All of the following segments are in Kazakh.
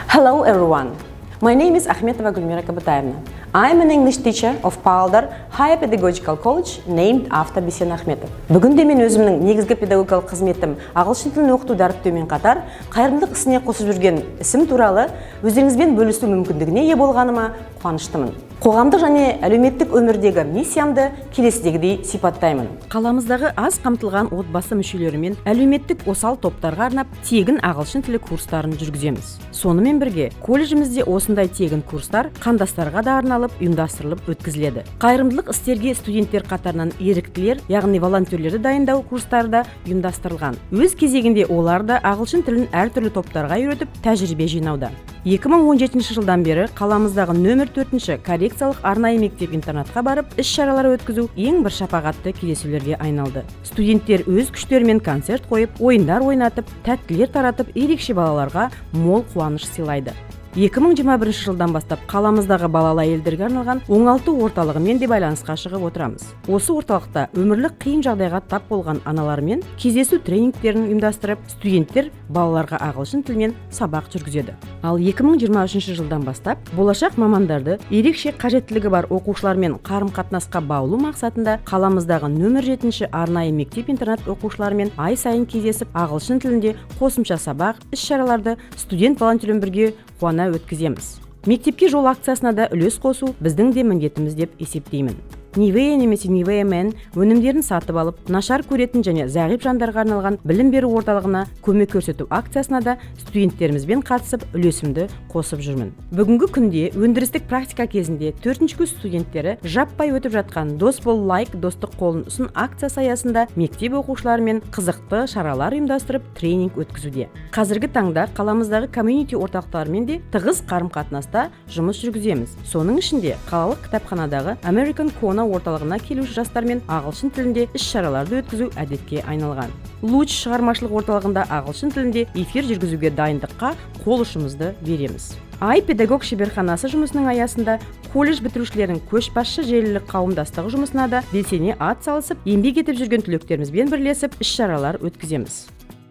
Hello everyone. My name is Ахметова Гульмира Кабатаевна. I am an English teacher of Pavlodar Higher Pedagogical College named after Бесен Ахметов. Бүгінде мен өзімнің негізгі педагогикалық қызметім ағылшын тілін оқытуды дәріптеумен қатар, қайырымдылық ісіне қосып жүрген ісім туралы өздеріңізбен бөлісу мүмкіндігіне ие болғаныма қуаныштымын. Қоғамдық және әлеуметтік өмірдегі миссиямды келесідегідей сипаттаймын. Қаламыздағы аз қамтылған отбасы мүшелерімен әлеуметтік осал топтарға арнап тегін ағылшын тілі курстарын жүргіземіз. Сонымен бірге, колледжімізде осындай тегін курстар қандастарға да арналып, ұйымдастырылып өткізіледі. Қайырымдылық істерге студенттер қатарынан еріктілер, яғни волонтерлерді дайындау курстары да ұйымдастырылған. Өз кезегінде олар да ағылшын тілін әртүрлі топтарға үйретіп, тәжірибе жинауда. 2017 жылдан бері қаламыздағы нөмір 4-ші коррекциялық арнайы мектеп-интернатқа барып, іс-шаралар өткізу ең бір шапағатты кездесулерге айналды. Студенттер өз күштерімен концерт қойып, ойындар ойнатып, тәттілер таратып, ерекше балаларға мол қуаныш сыйлайды. 2021 жылдан бастап қаламыздағы балалы әйелдерге арналған оңалту орталығымен де байланысқа шығып отырамыз. Осы орталықта өмірлік қиын жағдайға тап болған аналармен кездесу тренингтерін ұйымдастырып, студенттер балаларға ағылшын тілімен сабақ жүргізеді. Ал 2023 жылдан бастап болашақ мамандарды ерекше қажеттілігі бар оқушылармен қарым-қатынасқа баулу мақсатында қаламыздағы нөмір 7-ші арнайы мектеп-интернат оқушыларымен ай сайын кездесіп, ағылшын тілінде қосымша сабақ, іс-шараларды студент-волонтермен бірге қуана өткіземіз. Мектепке жол акциясына да үлес қосу біздің де міндетіміз деп есептеймін. Нивея немесе Нивея мен өнімдерін сатып алып, нашар көретін және зағип жандарға арналған білім беру орталығына көмек көрсету акциясына да студенттерімізбен қатысып, үлесімді қосып жүрмін. Бүгінгі күнде өндірістік практика кезінде 4-ші курс студенттері жаппай өтіп жатқан Дос бол лайк достық қолын ұсын акциясы аясында мектеп оқушыларымен қызықты шаралар ұйымдастырып, тренинг өткізуде. Қазіргі таңда қаламыздағы комьюнити орталықтарымен де тығыз қарым-қатынаста жұмыс жүргіземіз. Соның ішінде қалалық кітапханадағы American Kona орталығына келуші жастармен ағылшын тілінде іс-шараларды өткізу әдетке айналған. Луч шығармашылық орталығында ағылшын тілінде эфир жүргізуге дайындыққа қол ұшымызды береміз. Ай педагог шеберханасы жұмысының аясында колледж бітірушілердің көшбасшы желілік қауымдастығы жұмысына да белсене ат салысып, еңбек етіп жүрген түлектерімізбен бірлесіп іс-шаралар өткіземіз.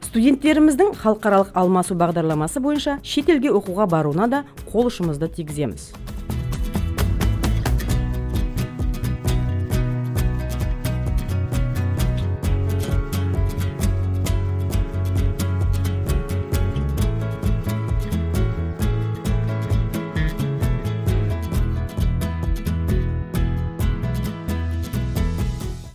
Студенттеріміздің халықаралық алмасу бағдарламасы бойынша шетелге оқуға баруына да қол ұшымызды тигіземіз.